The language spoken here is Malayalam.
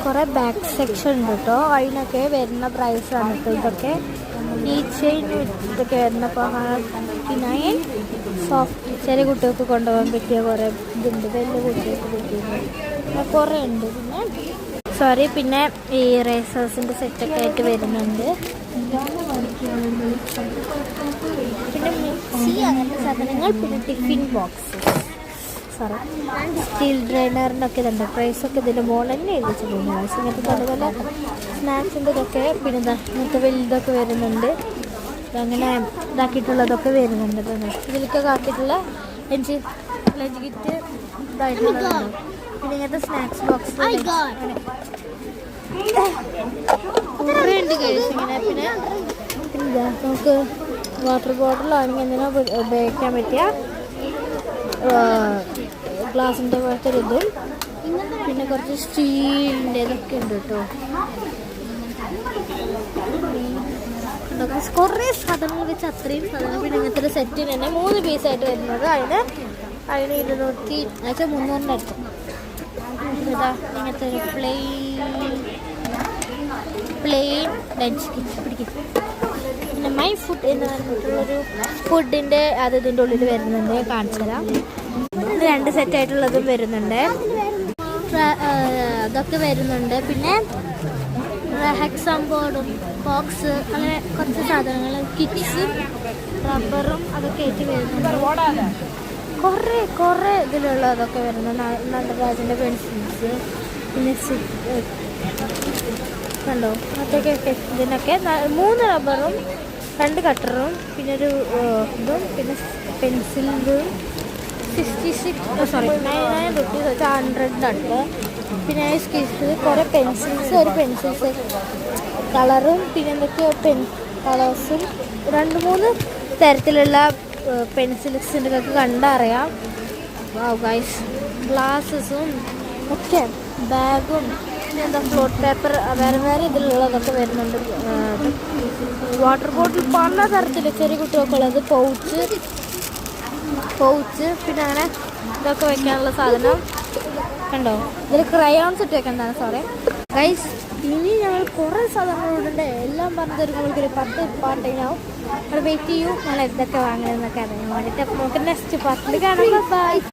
കുറേ ബാക്ക് സെക്ഷൻ ഉണ്ട് കേട്ടോ. അതിനൊക്കെ വരുന്ന പ്രൈസാണ് കേട്ടോ. ഇതൊക്കെ ഈ ചെയിൻ ഇതൊക്കെ വരുന്നപ്പോൾ 159. സോഫ്റ്റ് ചെറിയ കുട്ടികൾക്ക് കൊണ്ടുപോകാൻ പറ്റിയ കുറേ ഇതുണ്ട്. വലിയ കുട്ടികൾക്ക് പറ്റിയത് കുറേ ഉണ്ട്. പിന്നെ ഈ റേസേഴ്സിൻ്റെ സെറ്റൊക്കെ ആയിട്ട് വരുന്നുണ്ട്. പിന്നെ മിക്സി അങ്ങനത്തെ സാധനങ്ങൾ. പിന്നെ ടിഫിൻ ബോക്സ്, സ്റ്റീൽ ഡ്രെയിനറിനൊക്കെ ഇതുണ്ട്. പ്രൈസൊക്കെ ഇതിൻ്റെ മുകളിൽ തന്നെ എഴുതിച്ചിട്ടുണ്ട്. ഇങ്ങനത്തെ അതുപോലെ സ്നാക്സിൻ്റെ ഇതൊക്കെ പിന്നെ ഇങ്ങനത്തെ വലുതൊക്കെ വരുന്നുണ്ട്. അങ്ങനെ ഇതാക്കിയിട്ടുള്ളതൊക്കെ വരുന്നുണ്ട്. ഇതിലൊക്കെ ആക്കിയിട്ടുള്ള ലഞ്ച് കിറ്റ് ഇതായിട്ടുള്ളതുണ്ട്. പിന്നെ ഇങ്ങനത്തെ സ്നാക്സ് ബോക്സ് കുറേ ഉണ്ട് കഴിച്ച് ഇങ്ങനെ. പിന്നെ നമുക്ക് വാട്ടർ ബോട്ടിലാണെങ്കിൽ എന്തിനാ ഉപയോഗിക്കാൻ പറ്റിയ ഗ്ലാസിൻ്റെ പോലത്തെ ഇതും പിന്നെ കുറച്ച് സ്റ്റീലിൻ്റെ ഇതൊക്കെ ഉണ്ട് കേട്ടോ. കുറേ സാധനങ്ങൾ വെച്ച് അത്രയും സാധനം. പിന്നെ ഇങ്ങനത്തെ ഒരു സെറ്റിന് തന്നെ 3 പീസായിട്ട് വരുന്നത്. അതിന് 200 അടുത്ത്. ഇങ്ങനത്തെ ഒരു പ്ലെയിൻ ലഞ്ച് കിറ്റ് പിടിക്കും. പിന്നെ മൈ ഫുഡ് എന്ന് പറഞ്ഞിട്ടുള്ളൊരു ഫുഡിൻ്റെ അത് ഇതിൻ്റെ ഉള്ളിൽ വരുന്നുണ്ട്. കാണിച്ചു തരാം. 2 സെറ്റായിട്ടുള്ളതും വരുന്നുണ്ട്. അതൊക്കെ വരുന്നുണ്ട്. പിന്നെ ഹെക്സാം ബോർഡും ബോക്സ് അങ്ങനെ കുറച്ച് സാധനങ്ങൾ കിറ്റ്സും റബ്ബറും അതൊക്കെ ആയിട്ട് വരുന്നുണ്ട്. കുറേ ഇതിലുള്ളതൊക്കെ വരുന്നുണ്ട്. നടരാജൻ്റെ പെൻസിൽസ് പിന്നെ കണ്ടോ അതൊക്കെ. ഇതിനൊക്കെ 3 റബ്ബറും 2 കട്ടറും പിന്നെ ഒരു ഇതും പിന്നെ പെൻസിലും 9 rupees 100 അടുത്ത്. പിന്നെ സ്കെച്ച് കുറേ പെൻസിൽസ്, ഒരു പെൻസിൽസ് കളറും പിന്നെ എന്തൊക്കെയോ കളേഴ്സും 2-3 തരത്തിലുള്ള പെൻസിൽസിൻ്റെ ഒക്കെ കണ്ടറിയാം. ഗൈസ് ഗ്ലാസസും ഒക്കെ ബാഗും പിന്നെ എന്താ ഫ്ലോട്ട് പേപ്പർ വേറെ ഇതിലുള്ളതൊക്കെ വരുന്നുണ്ട്. വാട്ടർ ബോട്ടിൽ പല തരത്തിൽ ചെറിയ കുട്ടികൾക്കുള്ളത് പൗച്ച് പിന്നെ അങ്ങനെ ഇതൊക്കെ വെക്കാനുള്ള സാധനം കണ്ടോ. ഇതിൽ ക്രയോൺസ് ഇട്ട് വെക്കേണ്ടതാണ്. സോറി ഗൈസ്, ഇനി ഞങ്ങൾ കുറേ സാധനങ്ങളുണ്ട്. എല്ലാം പറഞ്ഞു തരുമ്പോഴേക്കൊരു 10 പാർട്ടിനാവും. അവിടെ വെയിറ്റ് ചെയ്യൂ. ഞങ്ങൾ എന്തൊക്കെ വാങ്ങുന്നതെന്നൊക്കെ അറിയാൻ വേണ്ടിയിട്ട്. നമുക്ക് നെക്സ്റ്റ് പാർട്ടിൽ കാണാം. ബൈ.